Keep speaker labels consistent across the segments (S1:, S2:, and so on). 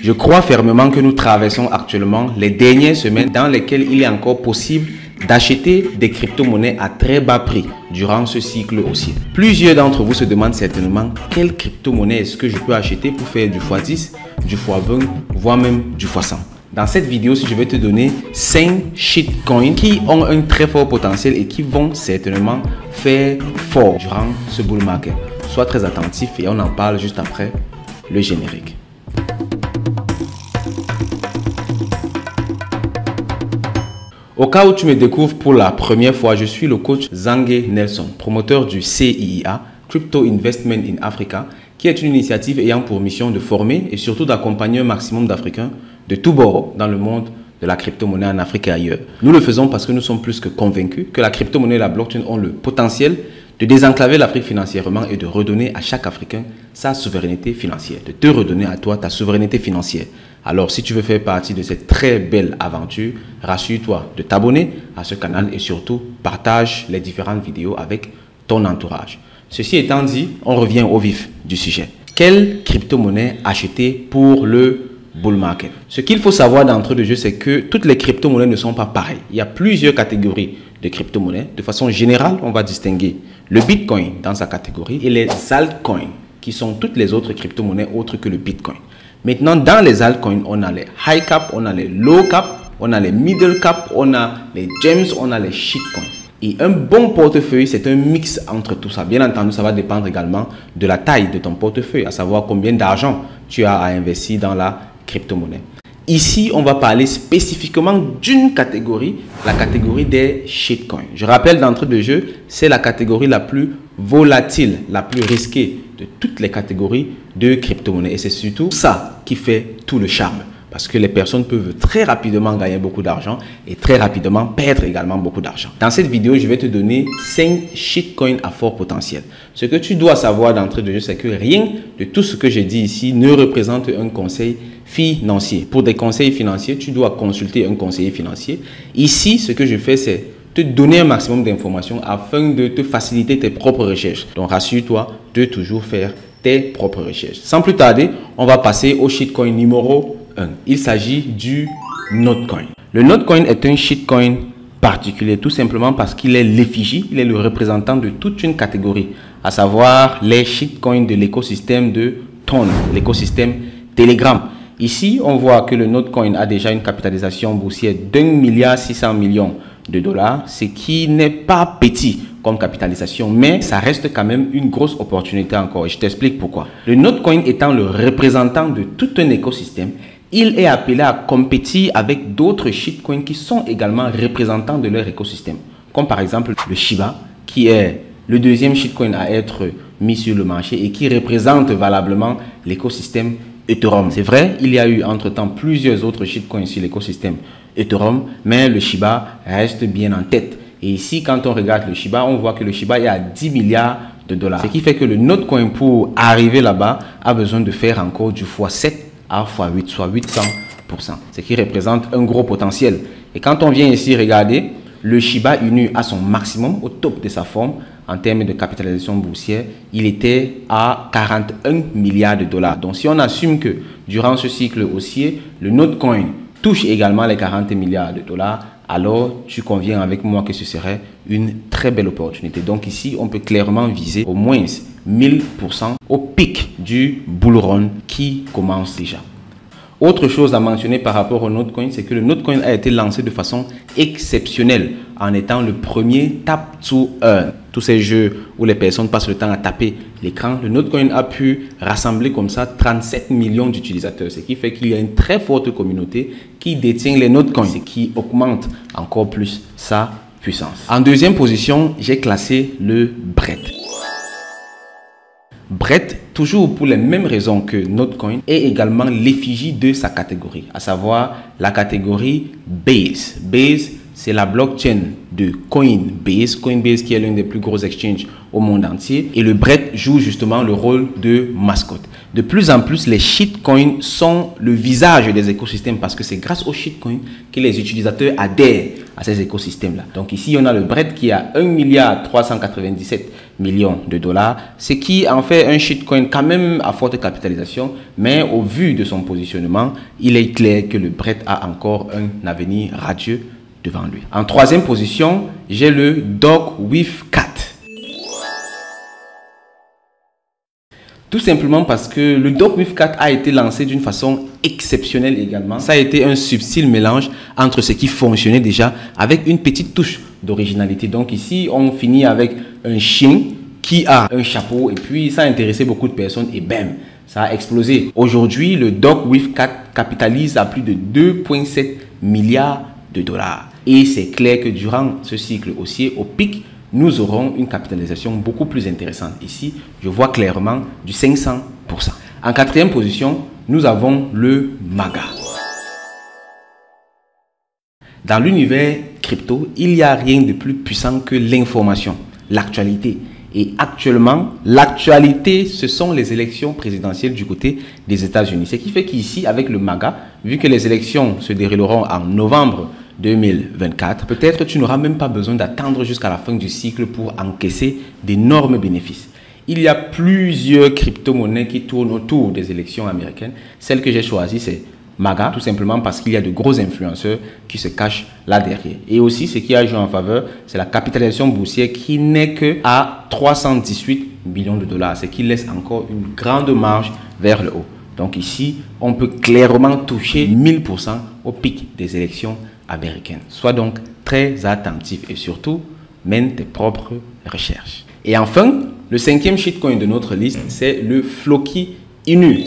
S1: Je crois fermement que nous traversons actuellement les dernières semaines dans lesquelles il est encore possible d'acheter des crypto-monnaies à très bas prix durant ce cycle haussier. Plusieurs d'entre vous se demandent certainement quelle crypto-monnaie est-ce que je peux acheter pour faire du x10, du x20, voire même du x100. Dans cette vidéo, je vais te donner 5 shitcoins qui ont un très fort potentiel et qui vont certainement faire fort durant ce bull market. Sois très attentif et on en parle juste après le générique. Au cas où tu me découvres pour la première fois, je suis le coach Zangé Nelson, promoteur du CIIA, Crypto Investment in Africa, qui est une initiative ayant pour mission de former et surtout d'accompagner un maximum d'Africains de tous bords dans le monde de la crypto-monnaie en Afrique et ailleurs. Nous le faisons parce que nous sommes plus que convaincus que la crypto-monnaie et la blockchain ont le potentiel de désenclaver l'Afrique financièrement et de redonner à chaque Africain sa souveraineté financière, de te redonner à toi ta souveraineté financière. Alors, si tu veux faire partie de cette très belle aventure, rassure-toi de t'abonner à ce canal et surtout, partage les différentes vidéos avec ton entourage. Ceci étant dit, on revient au vif du sujet. Quelle crypto-monnaie acheter pour le bull market? Ce qu'il faut savoir d'entrée de jeu, c'est que toutes les crypto-monnaies ne sont pas pareilles. Il y a plusieurs catégories de crypto-monnaies. De façon générale, on va distinguer le Bitcoin dans sa catégorie et les altcoins, qui sont toutes les autres crypto-monnaies autres que le Bitcoin. Maintenant, dans les altcoins, on a les high cap, on a les low cap, on a les middle cap, on a les gems, on a les shitcoins. Et un bon portefeuille, c'est un mix entre tout ça. Bien entendu, ça va dépendre également de la taille de ton portefeuille, à savoir combien d'argent tu as à investir dans la crypto-monnaie. Ici, on va parler spécifiquement d'une catégorie, la catégorie des shitcoins. Je rappelle d'entrée de jeu, c'est la catégorie la plus volatile, la plus risquée de toutes les catégories de crypto-monnaies. Et c'est surtout ça qui fait tout le charme. Parce que les personnes peuvent très rapidement gagner beaucoup d'argent et très rapidement perdre également beaucoup d'argent. Dans cette vidéo, je vais te donner 5 shitcoins à fort potentiel. Ce que tu dois savoir d'entrée de jeu, c'est que rien de tout ce que j'ai dit ici ne représente un conseil financier. Pour des conseils financiers, tu dois consulter un conseiller financier. Ici, ce que je fais, c'est te donner un maximum d'informations afin de te faciliter tes propres recherches. Donc, rassure-toi de toujours faire tes propres recherches. Sans plus tarder, on va passer au shitcoin numéro 1. Il s'agit du Notcoin. Le Notcoin est un shitcoin particulier tout simplement parce qu'il est l'effigie, il est le représentant de toute une catégorie, à savoir les shitcoins de l'écosystème de Ton, l'écosystème Telegram. Ici, on voit que le Notcoin a déjà une capitalisation boursière d'1,6 milliard de dollars, ce qui n'est pas petit comme capitalisation, mais ça reste quand même une grosse opportunité encore. Et je t'explique pourquoi. Le Notcoin étant le représentant de tout un écosystème, il est appelé à compétir avec d'autres shitcoins qui sont également représentants de leur écosystème, comme par exemple le Shiba, qui est le deuxième shitcoin à être mis sur le marché et qui représente valablement l'écosystème Ethereum. C'est vrai, il y a eu entre-temps plusieurs autres shitcoins sur l'écosystème Ethereum, mais le Shiba reste bien en tête. Et ici, quand on regarde le Shiba, on voit que le Shiba est à 10 milliards de dollars. Ce qui fait que le Notcoin, pour arriver là-bas, a besoin de faire encore du x7 à x8, soit 800%. Ce qui représente un gros potentiel. Et quand on vient ici regarder, le Shiba Inu à son maximum, au top de sa forme, en termes de capitalisation boursière, il était à 41 milliards de dollars. Donc, si on assume que durant ce cycle haussier, le Notcoin touche également les 40 milliards de dollars, alors tu conviens avec moi que ce serait une très belle opportunité. Donc ici, on peut clairement viser au moins 1000% au pic du bull run qui commence déjà. Autre chose à mentionner par rapport au Notcoin, c'est que le Notcoin a été lancé de façon exceptionnelle en étant le premier tap to earn. Tous ces jeux où les personnes passent le temps à taper l'écran, le Notcoin a pu rassembler comme ça 37 millions d'utilisateurs, ce qui fait qu'il y a une très forte communauté qui détient les Notcoins, ce qui augmente encore plus sa puissance. En deuxième position, j'ai classé le BRET. BRET, toujours pour les mêmes raisons que Notcoin, est également l'effigie de sa catégorie, à savoir la catégorie Base. Base, c'est la blockchain de Coinbase. Coinbase qui est l'un des plus gros exchanges au monde entier. Et le BRET joue justement le rôle de mascotte. De plus en plus, les shitcoins sont le visage des écosystèmes parce que c'est grâce aux shitcoins que les utilisateurs adhèrent à ces écosystèmes-là. Donc ici, on a le BRED qui a 1,397 milliard de dollars, ce qui en fait un shitcoin quand même à forte capitalisation, mais au vu de son positionnement, il est clair que le BRED a encore un avenir radieux devant lui. En troisième position, j'ai le Dog-with-Cat. Tout simplement parce que le Dog-with-Cat a été lancé d'une façon exceptionnelle également. Ça a été un subtil mélange entre ce qui fonctionnait déjà avec une petite touche d'originalité. Donc ici, on finit avec un chien qui a un chapeau et puis ça a intéressé beaucoup de personnes et bam, ça a explosé. Aujourd'hui, le Dog-with-Cat capitalise à plus de 2,7 milliards de dollars. Et c'est clair que durant ce cycle haussier, au pic, nous aurons une capitalisation beaucoup plus intéressante. Ici, je vois clairement du 500%. En quatrième position, nous avons le MAGA. Dans l'univers crypto, il n'y a rien de plus puissant que l'information, l'actualité. Et actuellement, l'actualité, ce sont les élections présidentielles du côté des États-Unis. Ce qui fait qu'ici, avec le MAGA, vu que les élections se dérouleront en novembre 2024, peut-être tu n'auras même pas besoin d'attendre jusqu'à la fin du cycle pour encaisser d'énormes bénéfices. Il y a plusieurs crypto-monnaies qui tournent autour des élections américaines. Celle que j'ai choisie, c'est MAGA, tout simplement parce qu'il y a de gros influenceurs qui se cachent là derrière. Et aussi, ce qui a joué en faveur, c'est la capitalisation boursière qui n'est que à 318 millions de dollars, ce qui laisse encore une grande marge vers le haut. Donc ici, on peut clairement toucher 1000% au pic des élections américaines. Sois donc très attentif et surtout, mène tes propres recherches. Et enfin, le cinquième shitcoin de notre liste, c'est le Floki Inu.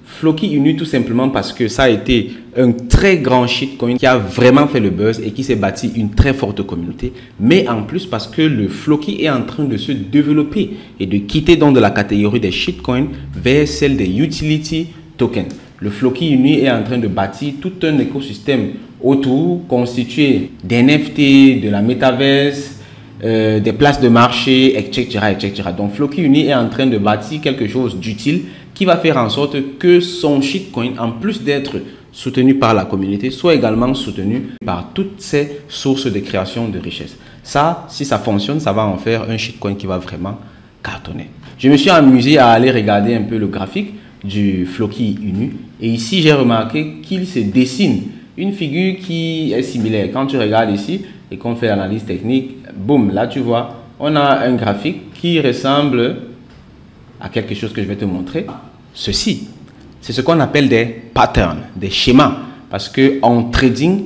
S1: Floki Inu tout simplement parce que ça a été un très grand shitcoin qui a vraiment fait le buzz et qui s'est bâti une très forte communauté. Mais en plus parce que le Floki est en train de se développer et de quitter donc de la catégorie des shitcoins vers celle des utility tokens. Le Floki Inu est en train de bâtir tout un écosystème autour constitué d'NFT, de la Metaverse, des places de marché, etc., etc. Donc Floki Inu est en train de bâtir quelque chose d'utile qui va faire en sorte que son shitcoin, en plus d'être soutenu par la communauté, soit également soutenu par toutes ces sources de création de richesse. Ça, si ça fonctionne, ça va en faire un shitcoin qui va vraiment cartonner. Je me suis amusé à aller regarder un peu le graphique du Floki Inu et ici j'ai remarqué qu'il se dessine une figure qui est similaire. Quand tu regardes ici et qu'on fait l'analyse technique, boum, là tu vois, on a un graphique qui ressemble à quelque chose que je vais te montrer. Ceci, c'est ce qu'on appelle des patterns, des schémas. Parce qu'en trading,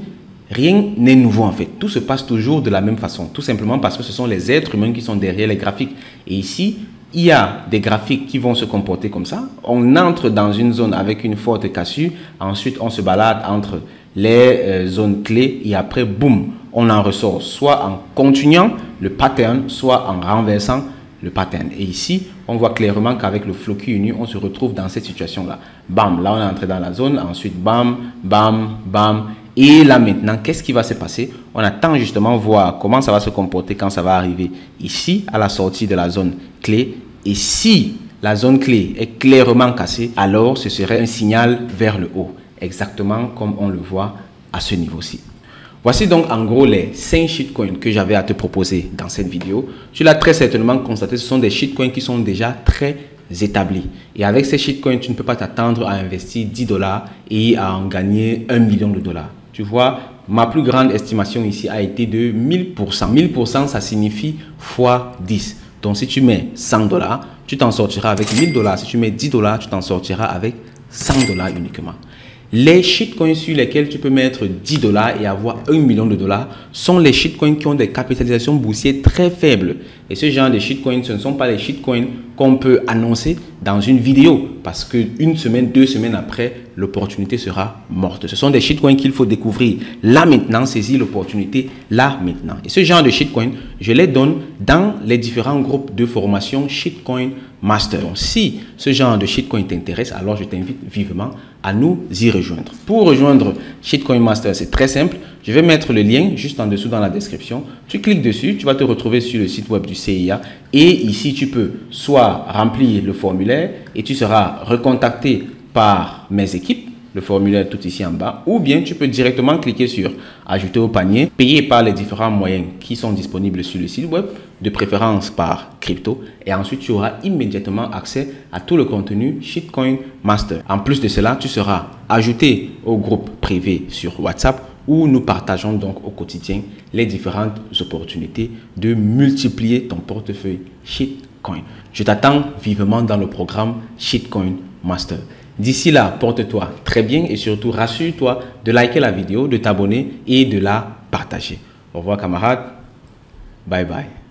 S1: rien n'est nouveau en fait. Tout se passe toujours de la même façon. Tout simplement parce que ce sont les êtres humains qui sont derrière les graphiques. Et ici, il y a des graphiques qui vont se comporter comme ça. On entre dans une zone avec une forte cassure. Ensuite, on se balade entre les zones clés. Et après, boum, on en ressort. Soit en continuant le pattern, soit en renversant le pattern. Et ici, on voit clairement qu'avec le Floki Inu, on se retrouve dans cette situation-là. Bam, là on est entré dans la zone. Ensuite, bam, bam, bam. Et là maintenant, qu'est-ce qui va se passer? On attend justement voir comment ça va se comporter quand ça va arriver ici, à la sortie de la zone clé. Et si la zone clé est clairement cassée, alors ce serait un signal vers le haut. Exactement comme on le voit à ce niveau-ci. Voici donc en gros les 5 shitcoins que j'avais à te proposer dans cette vidéo. Tu l'as très certainement constaté, ce sont des shitcoins qui sont déjà très établis. Et avec ces shitcoins, tu ne peux pas t'attendre à investir 10 dollars et à en gagner 1 million de dollars. Tu vois, ma plus grande estimation ici a été de 1000%. 1000%, ça signifie fois 10. Donc si tu mets 100 dollars, tu t'en sortiras avec 1000 dollars. Si tu mets 10 dollars, tu t'en sortiras avec 100 dollars uniquement. Les shitcoins sur lesquels tu peux mettre 10 dollars et avoir 1 million de dollars sont les shitcoins qui ont des capitalisations boursières très faibles. Et ce genre de shitcoins, ce ne sont pas les shitcoins qu'on peut annoncer dans une vidéo parce qu'une semaine, 2 semaines après, l'opportunité sera morte. Ce sont des shitcoins qu'il faut découvrir là maintenant, saisir l'opportunité là maintenant. Et ce genre de shitcoins, je les donne dans les différents groupes de formation Shitcoin Master. Donc, si ce genre de shitcoin t'intéresse, alors je t'invite vivement à nous y rejoindre. Pour rejoindre Shitcoin Master, c'est très simple. Je vais mettre le lien juste en dessous dans la description. Tu cliques dessus, tu vas te retrouver sur le site web du CIA et ici tu peux soit remplir le formulaire et tu seras recontacté par mes équipes, le formulaire tout ici en bas, ou bien tu peux directement cliquer sur ajouter au panier, payer par les différents moyens qui sont disponibles sur le site web, de préférence par crypto, et ensuite tu auras immédiatement accès à tout le contenu Shitcoin Master. En plus de cela, tu seras ajouté au groupe privé sur WhatsApp où nous partageons donc au quotidien les différentes opportunités de multiplier ton portefeuille Shitcoin. Je t'attends vivement dans le programme Shitcoin Master. D'ici là, porte-toi très bien et surtout rassure-toi de liker la vidéo, de t'abonner et de la partager. Au revoir camarades. Bye bye.